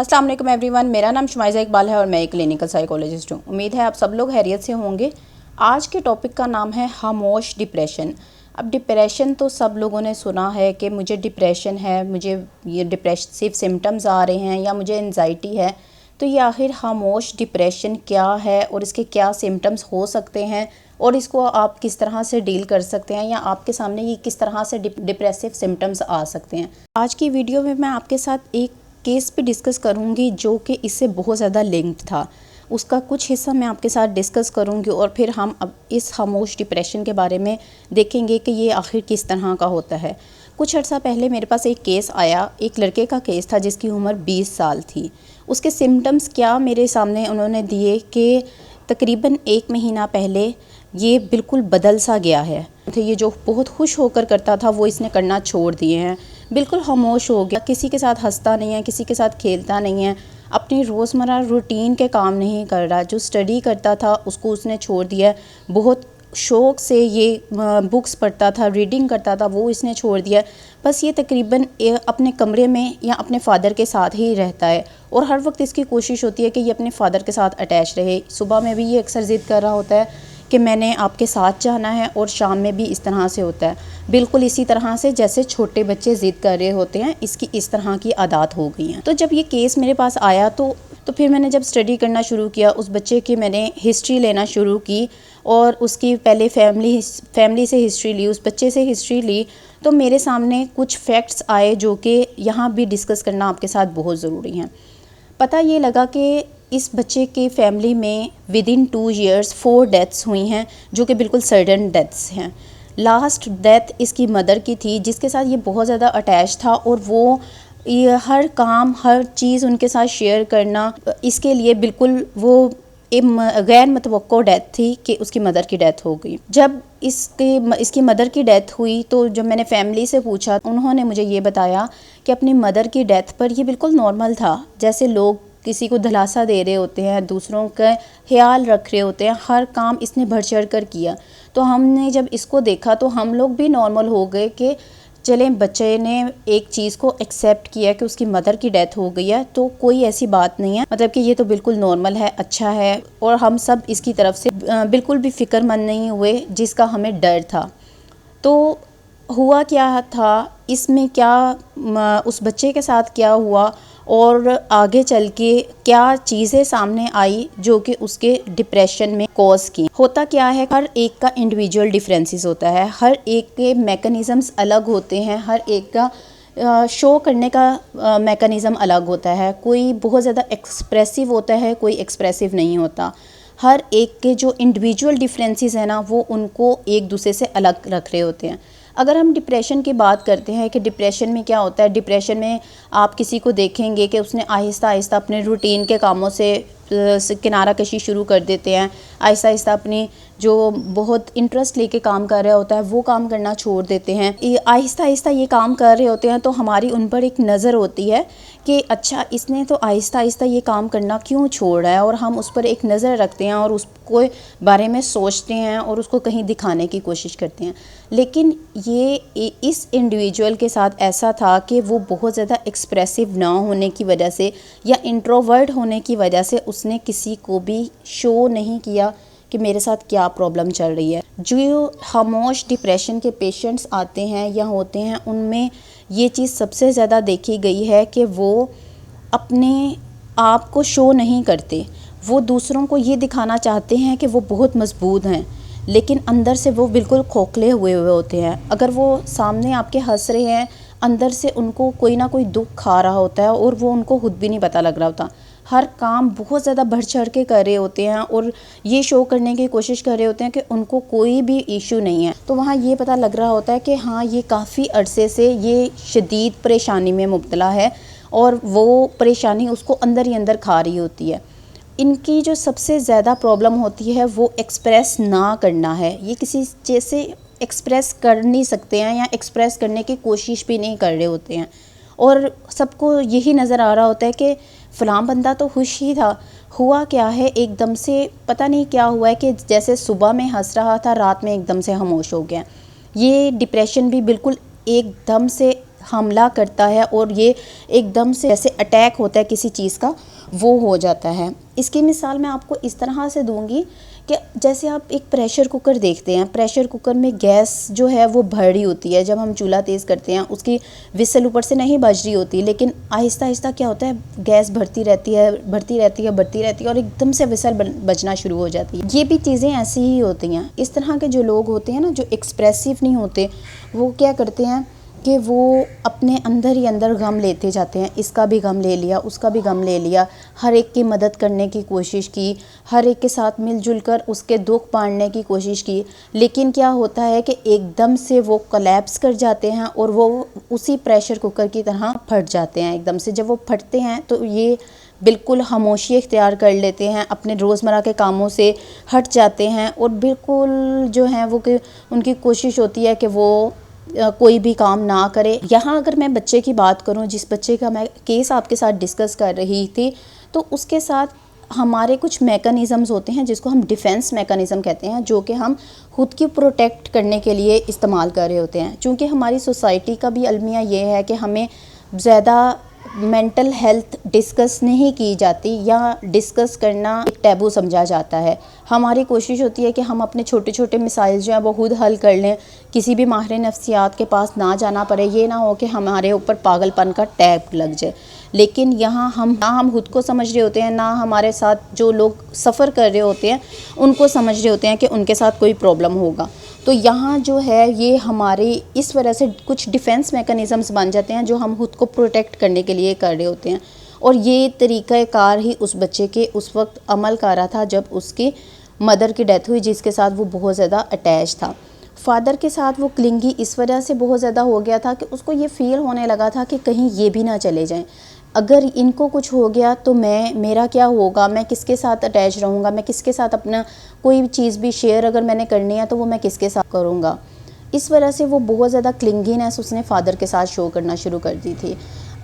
अस्सलाम वालेकुम एवरीवन, मेरा नाम शुमाइज़ा इकबाल है और मैं एक क्लिनिकल साइकोलॉजिस्ट हूँ। उम्मीद है आप सब लोग खैरियत से होंगे। आज के टॉपिक का नाम है खामोश डिप्रेशन। अब डिप्रेशन तो सब लोगों ने सुना है कि मुझे डिप्रेशन है, मुझे ये डिप्रेसिव सिम्टम्स आ रहे हैं या मुझे एंजाइटी है। तो ये आखिर खामोश डिप्रेशन क्या है और इसके क्या सिम्टम्स हो सकते हैं और इसको आप किस तरह से डील कर सकते हैं या आपके सामने ये किस तरह से डिप्रेसिव सिम्टम्स आ सकते हैं। आज की वीडियो में मैं आपके साथ एक केस पे डिस्कस करूँगी जो कि इससे बहुत ज़्यादा लिंक्ड था। उसका कुछ हिस्सा मैं आपके साथ डिस्कस करूँगी और फिर हम अब इस खामोश डिप्रेशन के बारे में देखेंगे कि ये आखिर किस तरह का होता है। कुछ अर्सा पहले मेरे पास एक केस आया, एक लड़के का केस था जिसकी उम्र 20 साल थी। उसके सिम्टम्स क्या मेरे सामने उन्होंने दिए कि तकरीबन 1 महीना पहले ये बिल्कुल बदल सा गया है। ये जो बहुत खुश होकर करता था वो इसने करना छोड़ दिए हैं, बिल्कुल खामोश हो गया, किसी के साथ हंसता नहीं है, किसी के साथ खेलता नहीं है, अपनी रोज़मर्रा रूटीन के काम नहीं कर रहा। जो स्टडी करता था उसको उसने छोड़ दिया। बहुत शौक़ से ये बुक्स पढ़ता था, रीडिंग करता था, वो इसने छोड़ दिया। बस ये तकरीबन अपने कमरे में या अपने फ़ादर के साथ ही रहता है और हर वक्त इसकी कोशिश होती है कि ये अपने फ़ादर के साथ अटैच रहे। सुबह में भी ये अक्सर ज़िद कर रहा होता है कि मैंने आपके साथ जाना है और शाम में भी इस तरह से होता है, बिल्कुल इसी तरह से जैसे छोटे बच्चे ज़िद कर रहे होते हैं। इसकी इस तरह की आदत हो गई हैं। तो जब ये केस मेरे पास आया तो फिर मैंने जब स्टडी करना शुरू किया, उस बच्चे की मैंने हिस्ट्री लेना शुरू की और उसकी पहले फैमिली से हिस्ट्री ली, उस बच्चे से हिस्ट्री ली। तो मेरे सामने कुछ फैक्ट्स आए जो कि यहाँ भी डिस्कस करना आपके साथ बहुत ज़रूरी हैं। पता ये लगा कि इस बच्चे के फैमिली में विदिन 2 ईयर्स 4 डेथ्स हुई हैं जो कि बिल्कुल सडन डेथ्स हैं। लास्ट डेथ इसकी मदर की थी जिसके साथ ये बहुत ज़्यादा अटैच था और वो ये हर काम हर चीज़ उनके साथ शेयर करना, इसके लिए बिल्कुल वो एक गैर मुतवक्को डेथ थी कि उसकी मदर की डेथ हो गई। जब इसकी मदर की डेथ हुई तो जब मैंने फैमिली से पूछा, उन्होंने मुझे ये बताया कि अपनी मदर की डेथ पर ये बिल्कुल नॉर्मल था, जैसे लोग किसी को दिलासा दे रहे होते हैं, दूसरों का ख्याल रख रहे होते हैं, हर काम इसने बढ़ चढ़ कर किया। तो हमने जब इसको देखा तो हम लोग भी नॉर्मल हो गए कि चलें, बच्चे ने एक चीज़ को एक्सेप्ट किया कि उसकी मदर की डेथ हो गई है तो कोई ऐसी बात नहीं है, मतलब कि ये तो बिल्कुल नॉर्मल है, अच्छा है। और हम सब इसकी तरफ से बिल्कुल भी फ़िक्रमंद नहीं हुए जिसका हमें डर था। तो हुआ क्या था इसमें, क्या उस बच्चे के साथ क्या हुआ और आगे चल के क्या चीज़ें सामने आई जो कि उसके डिप्रेशन में कॉज की। होता क्या है, हर एक का इंडिविजुअल डिफरेंसेस होता है, हर एक के मैकेनिज़म्स अलग होते हैं, हर एक का शो करने का मैकेनिज़्म अलग होता है। कोई बहुत ज़्यादा एक्सप्रेसिव होता है, कोई एक्सप्रेसिव नहीं होता। हर एक के जो इंडिविजुअल डिफरेंसेस हैं ना, वो उनको एक दूसरे से अलग रख रहे होते हैं। अगर हम डिप्रेशन की बात करते हैं कि डिप्रेशन में क्या होता है, डिप्रेशन में आप किसी को देखेंगे कि उसने आहिस्ता आहिस्ता अपने रूटीन के कामों से किनारा कशी शुरू कर देते हैं, आहिस्ता आहिस्ता अपनी जो बहुत इंटरेस्ट लेके काम कर रहा होता है वो काम करना छोड़ देते हैं। आहिस्ता आहिस्ता ये काम कर रहे होते हैं तो हमारी उन पर एक नज़र होती है कि अच्छा, इसने तो आहिस्ता आहिस्ता ये काम करना क्यों छोड़ रहा है, और हम उस पर एक नज़र रखते हैं और उसको बारे में सोचते हैं और उसको कहीं दिखाने की कोशिश करते हैं। लेकिन ये इस इंडिविजुअल के साथ ऐसा था कि वो बहुत ज़्यादा एक्सप्रेसिव ना होने की वजह से या इंट्रोवर्ट होने की वजह से उसने किसी को भी शो नहीं किया कि मेरे साथ क्या प्रॉब्लम चल रही है। जो खामोश डिप्रेशन के पेशेंट्स आते हैं या होते हैं उनमें ये चीज़ सबसे ज़्यादा देखी गई है कि वो अपने आप को शो नहीं करते। वो दूसरों को ये दिखाना चाहते हैं कि वो बहुत मजबूत हैं, लेकिन अंदर से वो बिल्कुल खोखले हुए होते हैं। अगर वो सामने आपके हंस रहे हैं, अंदर से उनको कोई ना कोई दुख खा रहा होता है और वो उनको खुद भी नहीं पता लग रहा होता। हर काम बहुत ज़्यादा बढ़ चढ़ के कर रहे होते हैं और ये शो करने की कोशिश कर रहे होते हैं कि उनको कोई भी इशू नहीं है। तो वहाँ ये पता लग रहा होता है कि हाँ, ये काफ़ी अरसे से ये शदीद परेशानी में मुब्तला है और वो परेशानी उसको अंदर ही अंदर खा रही होती है। इनकी जो सबसे ज़्यादा प्रॉब्लम होती है वो एक्सप्रेस ना करना है। ये किसी चीज़ से एक्सप्रेस कर नहीं सकते हैं या एक्सप्रेस करने की कोशिश भी नहीं कर रहे होते हैं और सबको यही नज़र आ रहा होता है कि फ़लाँ बंदा तो खुश ही था। हुआ क्या है, एकदम से पता नहीं क्या हुआ है कि जैसे सुबह में हंस रहा था, रात में एकदम से खामोश हो गया। ये डिप्रेशन भी बिल्कुल एकदम से हमला करता है और ये एकदम से जैसे अटैक होता है किसी चीज़ का, वो हो जाता है। इसकी मिसाल मैं आपको इस तरह से दूंगी कि जैसे आप एक प्रेशर कुकर देखते हैं, प्रेशर कुकर में गैस जो है वो भर रही होती है। जब हम चूल्हा तेज़ करते हैं उसकी विसल ऊपर से नहीं बज रही होती, लेकिन आहिस्ता आहिस्ता क्या होता है, गैस भरती रहती है, बढ़ती रहती है और एकदम से विसल बजना शुरू हो जाती है। ये भी चीज़ें ऐसी ही होती हैं। इस तरह के जो लोग होते हैं ना, जो एक्सप्रेसिव नहीं होते, वो क्या करते हैं कि वो अपने अंदर ही अंदर गम लेते जाते हैं। इसका भी गम ले लिया, उसका भी गम ले लिया, हर एक की मदद करने की कोशिश की, हर एक के साथ मिलजुल कर उसके दुख बांटने की कोशिश की, लेकिन क्या होता है कि एकदम से वो कोलैप्स कर जाते हैं और वो उसी प्रेशर कुकर की तरह फट जाते हैं। एकदम से जब वो फटते हैं तो ये बिल्कुल खामोशी इख्तियार कर लेते हैं, अपने रोज़मर्रा के कामों से हट जाते हैं और बिल्कुल जो है वो कि उनकी कोशिश होती है कि वो कोई भी काम ना करे। यहाँ अगर मैं बच्चे की बात करूँ, जिस बच्चे का मैं केस आपके साथ डिस्कस कर रही थी, तो उसके साथ हमारे कुछ मैकेनिज़म्स होते हैं जिसको हम डिफेंस मैकेनिज़्म कहते हैं, जो कि हम खुद की प्रोटेक्ट करने के लिए इस्तेमाल कर रहे होते हैं। चूँकि हमारी सोसाइटी का भी अलमिया ये है कि हमें ज़्यादा मेंटल हेल्थ डिस्कस नहीं की जाती या डिस्कस करना एक टैबू समझा जाता है। हमारी कोशिश होती है कि हम अपने छोटे छोटे मसाइल जो हैं वो खुद हल कर लें, किसी भी माहिर नफ्सियात के पास ना जाना पड़े, ये ना हो कि हमारे ऊपर पागलपन का टैग लग जाए। लेकिन यहाँ हम खुद को समझ रहे होते हैं, ना हमारे साथ जो लोग सफ़र कर रहे होते हैं उनको समझ रहे होते हैं कि उनके साथ कोई प्रॉब्लम होगा। तो यहाँ जो है ये हमारे इस वजह से कुछ डिफेंस मैकेनिज़म्स बन जाते हैं जो हम खुद को प्रोटेक्ट करने के लिए कर रहे होते हैं। और ये तरीक़ाकार ही उस बच्चे के उस वक्त अमल कर रहा था जब उसकी मदर की डेथ हुई, जिसके साथ वो बहुत ज़्यादा अटैच था। फादर के साथ वो क्लिंगी इस वजह से बहुत ज़्यादा हो गया था कि उसको ये फ़ील होने लगा था कि कहीं ये भी ना चले जाएं, अगर इनको कुछ हो गया तो मेरा क्या होगा, मैं किसके साथ अटैच रहूँगा, मैं किसके साथ अपना कोई चीज़ भी शेयर अगर मैंने करनी है तो वो मैं किसके साथ करूँगा। इस वजह से वो बहुत ज़्यादा क्लिंगीनेस उसने फ़ादर के साथ शो करना शुरू कर दी थी।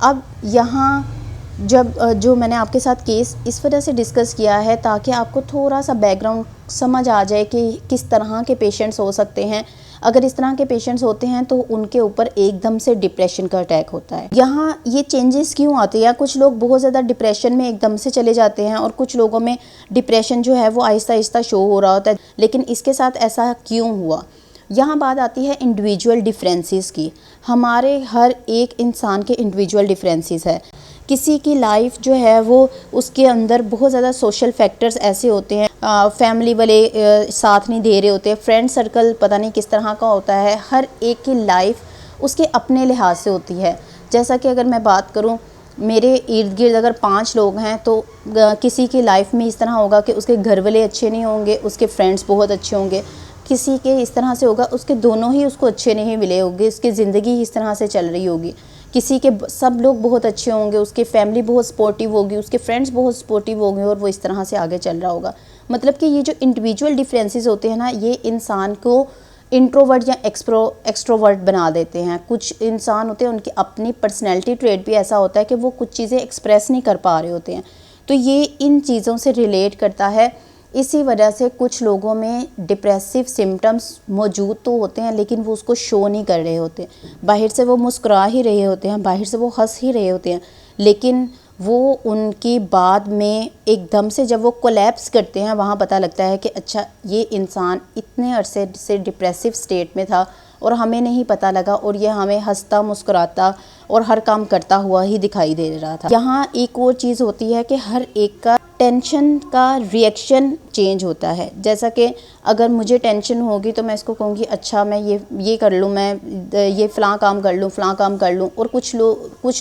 अब यहाँ जब जो मैंने आपके साथ केस इस वजह से डिस्कस किया है ताकि आपको थोड़ा सा बैकग्राउंड समझ आ जाए कि किस तरह के पेशेंट्स हो सकते हैं। अगर इस तरह के पेशेंट्स होते हैं तो उनके ऊपर एकदम से डिप्रेशन का अटैक होता है। यहाँ ये चेंजेस क्यों आते हैं, कुछ लोग बहुत ज़्यादा डिप्रेशन में एकदम से चले जाते हैं और कुछ लोगों में डिप्रेशन जो है वो आहिस्ता आहिस्ता शो हो रहा होता है, लेकिन इसके साथ ऐसा क्यों हुआ। यहाँ बात आती है इंडिविजुअल डिफरेंसेस की। हमारे हर एक इंसान के इंडिविजुअल डिफरेंसेस है। किसी की लाइफ जो है वो उसके अंदर बहुत ज़्यादा सोशल फैक्टर्स ऐसे होते हैं, फैमिली वाले साथ नहीं दे रहे होते, फ्रेंड सर्कल पता नहीं किस तरह का होता है। हर एक की लाइफ उसके अपने लिहाज से होती है। जैसा कि अगर मैं बात करूं, मेरे इर्द गिर्द अगर 5 लोग हैं तो किसी की लाइफ में इस तरह होगा कि उसके घर वाले अच्छे नहीं होंगे, उसके फ्रेंड्स बहुत अच्छे होंगे। किसी के इस तरह से होगा उसके दोनों ही उसको अच्छे नहीं मिले होंगे, उसकी ज़िंदगी इस तरह से चल रही होगी। किसी के सब लोग बहुत अच्छे होंगे, उसकी फैमिली बहुत सपोर्टिव होगी, उसके फ्रेंड्स बहुत सपोर्टिव होंगे और वो इस तरह से आगे चल रहा होगा। मतलब कि ये जो इंडिविजुअल डिफरेंसेस होते हैं ना, ये इंसान को इंट्रोवर्ट या एक्सट्रोवर्ट बना देते हैं। कुछ इंसान होते हैं उनकी अपनी पर्सनैलिटी ट्रेट भी ऐसा होता है कि वो कुछ चीज़ें एक्सप्रेस नहीं कर पा रहे होते हैं। तो ये इन चीज़ों से रिलेट करता है। इसी वजह से कुछ लोगों में डिप्रेसिव सिम्टम्स मौजूद तो होते हैं लेकिन वो उसको शो नहीं कर रहे होते। बाहर से वो मुस्कुरा ही रहे होते हैं, बाहर से वो हंस ही रहे होते हैं, लेकिन वो उनकी बाद में एकदम से जब वो कोलैप्स करते हैं वहाँ पता लगता है कि अच्छा ये इंसान इतने अरसे से डिप्रेसिव स्टेट में था और हमें नहीं पता लगा और ये हमें हंसता मुस्कुराता और हर काम करता हुआ ही दिखाई दे रहा था। यहाँ एक और चीज़ होती है कि हर एक का टेंशन का रिएक्शन चेंज होता है। जैसा कि अगर मुझे टेंशन होगी तो मैं इसको कहूँगी अच्छा मैं ये कर लूँ, मैं ये फ़लाँ काम कर लूँ, फ़लाँ काम कर लूँ। और कुछ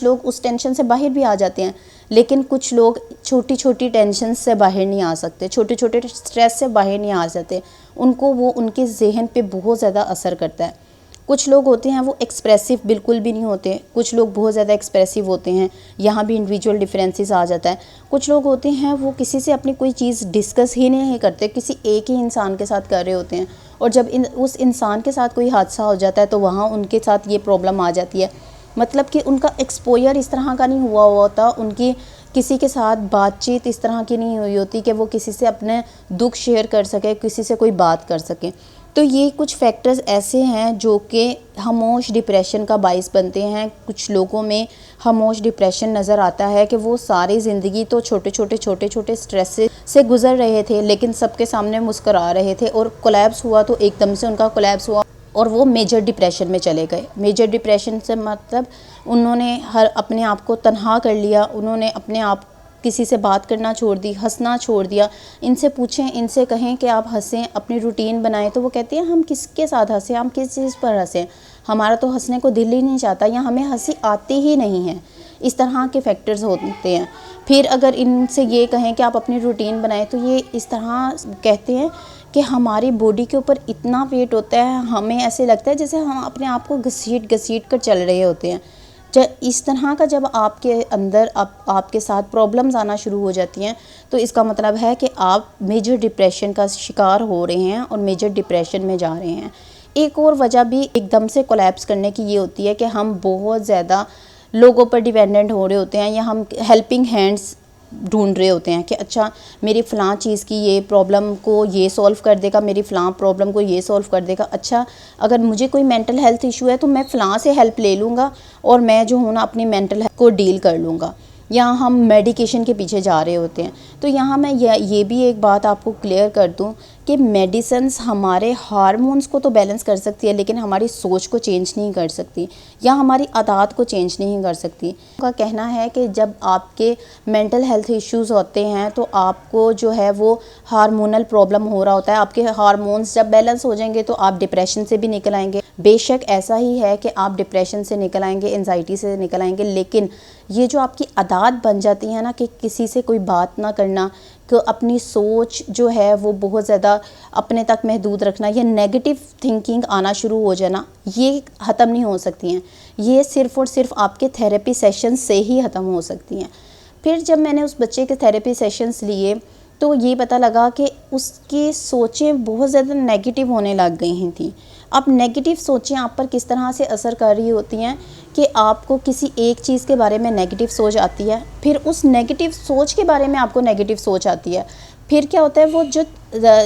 लोग उस टेंशन से बाहर भी आ जाते हैं, लेकिन कुछ लोग छोटी छोटी टेंशन से बाहर नहीं आ सकते, छोटे छोटे स्ट्रेस से बाहर नहीं आ सकते। उनको वो उनके जहन पे बहुत ज़्यादा असर करता है। कुछ लोग होते हैं वो एक्सप्रेसिव बिल्कुल भी नहीं होते, कुछ लोग बहुत ज़्यादा एक्सप्रेसिव होते हैं, यहाँ भी इंडिविजुअल डिफरेंसेस आ जाता है। कुछ लोग होते हैं वो किसी से अपनी कोई चीज़ डिस्कस ही नहीं करते, किसी एक ही इंसान के साथ कर रहे होते हैं और जब उस इंसान के साथ कोई हादसा हो जाता है तो वहाँ उनके साथ ये प्रॉब्लम आ जाती है। मतलब कि उनका एक्सपोजर इस तरह का नहीं हुआ होता, उनकी किसी के साथ बातचीत इस तरह की नहीं हुई होती कि वो किसी से अपने दुख शेयर कर सके, किसी से कोई बात कर सके। तो ये कुछ फैक्टर्स ऐसे हैं जो कि खामोश डिप्रेशन का बाइस बनते हैं। कुछ लोगों में खामोश डिप्रेशन नज़र आता है कि वो सारी ज़िंदगी तो छोटे छोटे स्ट्रेस से गुज़र रहे थे, लेकिन सबके सामने मुस्कुरा रहे थे, और कोलैप्स हुआ तो एकदम से उनका कोलैप्स हुआ और वो मेजर डिप्रेशन में चले गए। मेजर डिप्रेशन से मतलब उन्होंने अपने आप को तन्हा कर लिया, उन्होंने अपने आप किसी से बात करना छोड़ दी, हंसना छोड़ दिया। इनसे पूछें, इनसे कहें कि आप हंसें, अपनी रूटीन बनाएं, तो वो कहती हैं हम किसके साथ हंसें, हम किस चीज़ पर हंसें, हमारा तो हंसने को दिल ही नहीं चाहता, या हमें हंसी आती ही नहीं है। इस तरह के फैक्टर्स होते हैं। फिर अगर इनसे ये कहें कि आप अपनी रूटीन बनाएं, तो ये इस तरह कहते हैं कि हमारी बॉडी के ऊपर इतना वेट होता है, हमें ऐसे लगता है जैसे हम अपने आप को घसीट कर चल रहे होते हैं। इस तरह का जब आपके अंदर आपके साथ प्रॉब्लम्स आना शुरू हो जाती हैं, तो इसका मतलब है कि आप मेजर डिप्रेशन का शिकार हो रहे हैं और मेजर डिप्रेशन में जा रहे हैं। एक और वजह भी एकदम से कोलैप्स करने की ये होती है कि हम बहुत ज़्यादा लोगों पर डिपेंडेंट हो रहे होते हैं, या हम हेल्पिंग हैंड्स ढूंढ रहे होते हैं कि अच्छा मेरी फ़लाँ चीज़ की ये प्रॉब्लम को ये सॉल्व कर देगा, मेरी फ़लाँ प्रॉब्लम को ये सॉल्व कर देगा। अच्छा अगर मुझे कोई मेंटल हेल्थ इशू है तो मैं फ़लाँ से हेल्प ले लूँगा और मैं जो हूँ ना अपनी मेंटल हेल्थ को डील कर लूँगा। या हम मेडिकेशन के पीछे जा रहे होते हैं। तो यहाँ मैं ये भी एक बात आपको क्लियर कर दूँ कि मेडिसिन्स हमारे हार्मोन्स को तो बैलेंस कर सकती है, लेकिन हमारी सोच को चेंज नहीं कर सकती, या हमारी आदत को चेंज नहीं कर सकती। उनका कहना है कि जब आपके मेंटल हेल्थ इश्यूज़ होते हैं तो आपको जो है वो हार्मोनल प्रॉब्लम हो रहा होता है। आपके हार्मोन्स जब बैलेंस हो जाएंगे तो आप डिप्रेशन से भी निकल आएंगे। बेशक ऐसा ही है कि आप डिप्रेशन से निकल आएंगे, एंजाइटी से निकल आएंगे, लेकिन ये जो आपकी आदत बन जाती है ना कि किसी से कोई बात ना करना, कि अपनी सोच जो है वो बहुत ज़्यादा अपने तक महदूद रखना, या नेगेटिव थिंकिंग आना शुरू हो जाना, ये ख़त्म नहीं हो सकती हैं। ये सिर्फ़ और सिर्फ आपके थेरेपी सेशन से ही ख़त्म हो सकती हैं। फिर जब मैंने उस बच्चे के थेरेपी सेशंस लिए तो ये पता लगा कि उसकी सोचें बहुत ज़्यादा नेगेटिव होने लग गई थी। अब नेगेटिव सोचें आप पर किस तरह से असर कर रही होती हैं कि आपको किसी एक चीज़ के बारे में नेगेटिव सोच आती है, फिर उस नेगेटिव सोच के बारे में आपको नेगेटिव सोच आती है। फिर क्या होता है, वो जो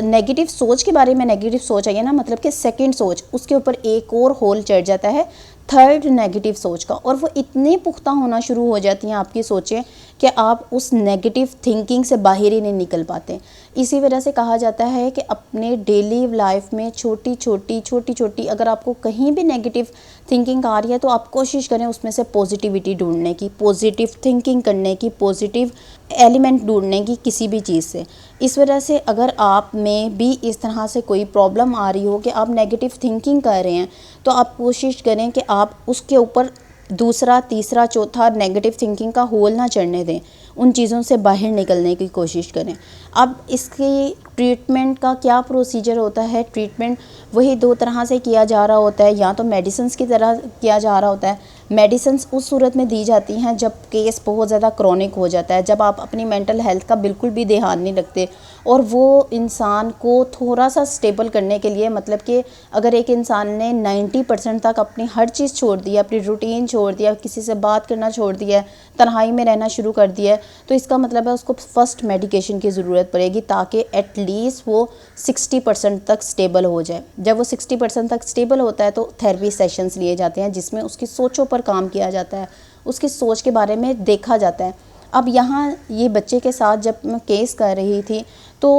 नेगेटिव सोच के बारे में नेगेटिव सोच आई है ना, मतलब कि सेकंड सोच, उसके ऊपर एक और होल चढ़ जाता है थर्ड नेगेटिव सोच का, और वो इतनी पुख्ता होना शुरू हो जाती हैं आपकी सोचें कि आप उस नेगेटिव थिंकिंग से बाहर ही नहीं निकल पाते। इसी वजह से कहा जाता है कि अपने डेली लाइफ में छोटी छोटी अगर आपको कहीं भी नेगेटिव थिंकिंग आ रही है तो आप कोशिश करें उसमें से पॉजिटिविटी ढूंढने की, पॉजिटिव थिंकिंग करने की, पॉजिटिव एलिमेंट ढूंढने की किसी भी चीज़ से। इस वजह से अगर आप में भी इस तरह से कोई प्रॉब्लम आ रही हो कि आप नेगेटिव थिंकिंग कर रहे हैं, तो आप कोशिश करें कि आप उसके ऊपर दूसरा, तीसरा, चौथा नेगेटिव थिंकिंग का होल ना चढ़ने दें, उन चीज़ों से बाहर निकलने की कोशिश करें। अब इसकी ट्रीटमेंट का क्या प्रोसीजर होता है? ट्रीटमेंट वही दो तरह से किया जा रहा होता है, या तो मेडिसिन्स की तरह किया जा रहा होता है। मेडिसिन्स उस सूरत में दी जाती हैं जब केस बहुत ज़्यादा क्रॉनिक हो जाता है, जब आप अपनी मेंटल हेल्थ का बिल्कुल भी ध्यान नहीं रखते, और वो इंसान को थोड़ा सा स्टेबल करने के लिए, मतलब कि अगर एक इंसान ने 90% तक अपनी हर चीज़ छोड़ दी है, अपनी रूटीन छोड़ दिया, किसी से बात करना छोड़ दिया है, तन्हाई में रहना शुरू कर दिया है, तो इसका मतलब है उसको फर्स्ट मेडिकेशन की ज़रूरत पड़ेगी ताकि एटलीस्ट वो 60% तक स्टेबल हो जाए। जब वो 60% तक स्टेबल होता है तो थेरेपी सेशंस लिए जाते हैं जिसमें उसकी सोचों पर काम किया जाता है, उसकी सोच के बारे में देखा जाता है। अब यहाँ ये बच्चे के साथ जब मैं केस कर रही थी तो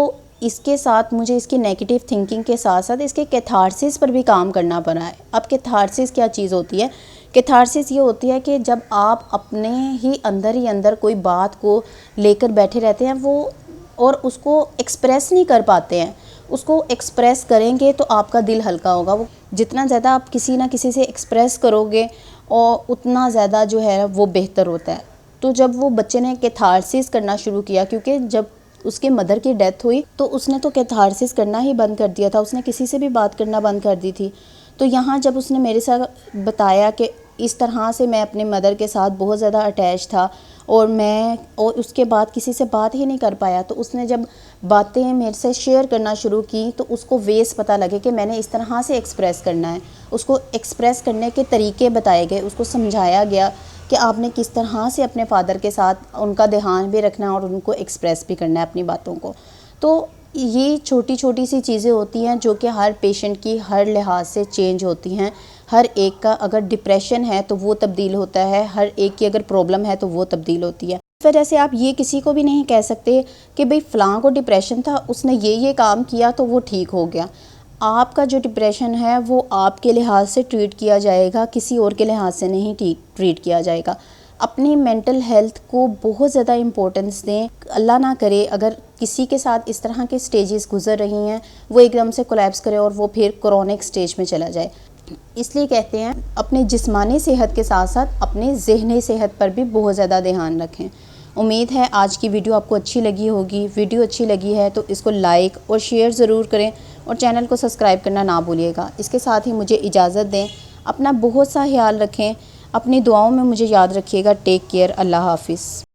इसके साथ मुझे इसकी नेगेटिव थिंकिंग के साथ साथ इसके कैथारसिस पर भी काम करना पड़ा है। अब कैथारसिस क्या चीज़ होती है? कैथारसिस ये होती है कि जब आप अपने ही अंदर कोई बात को लेकर बैठे रहते हैं वो, और उसको एक्सप्रेस नहीं कर पाते हैं, उसको एक्सप्रेस करेंगे तो आपका दिल हल्का होगा। वो जितना ज़्यादा आप किसी ना किसी से एक्सप्रेस करोगे और उतना ज़्यादा जो है वो बेहतर होता है। तो जब वो बच्चे ने कैथारसिस करना शुरू किया, क्योंकि जब उसके मदर की डेथ हुई तो उसने तो कैथारसिस करना ही बंद कर दिया था, उसने किसी से भी बात करना बंद कर दी थी। तो यहाँ जब उसने मेरे साथ बताया कि इस तरह से मैं अपने मदर के साथ बहुत ज़्यादा अटैच था और उसके बाद किसी से बात ही नहीं कर पाया, तो उसने जब बातें मेरे से शेयर करना शुरू की तो उसको वेस पता लगे कि मैंने इस तरह से एक्सप्रेस करना है। उसको एक्सप्रेस करने के तरीके बताए गए, उसको समझाया गया कि आपने किस तरह से अपने फादर के साथ उनका ध्यान भी रखना है और उनको एक्सप्रेस भी करना है अपनी बातों को। तो ये छोटी छोटी सी चीज़ें होती हैं जो कि हर पेशेंट की हर लिहाज से चेंज होती हैं। हर एक का अगर डिप्रेशन है तो वो तब्दील होता है, हर एक की अगर प्रॉब्लम है तो वो तब्दील होती है। इस वजह से आप ये किसी को भी नहीं कह सकते कि भाई फ़लाँ को डिप्रेशन था, उसने ये काम किया तो वो ठीक हो गया। आपका जो डिप्रेशन है वो आपके लिहाज से ट्रीट किया जाएगा, किसी और के लिहाज से नहीं ट्रीट किया जाएगा। अपनी मेंटल हेल्थ को बहुत ज़्यादा इम्पोर्टेंस दें। अल्लाह ना करे अगर किसी के साथ इस तरह के स्टेजेस गुजर रही हैं, वो एकदम से कोलैप्स करे और वो फिर क्रोनिक स्टेज में चला जाए। इसलिए कहते हैं अपने जिस्मानी सेहत के साथ साथ अपने ज़हनी सेहत पर भी बहुत ज़्यादा ध्यान रखें। उम्मीद है आज की वीडियो आपको अच्छी लगी होगी। वीडियो अच्छी लगी है तो इसको लाइक और शेयर ज़रूर करें और चैनल को सब्सक्राइब करना ना भूलिएगा। इसके साथ ही मुझे इजाज़त दें। अपना बहुत सा ख्याल रखें, अपनी दुआओं में मुझे याद रखिएगा। Take care. अल्लाह हाफ़िज़।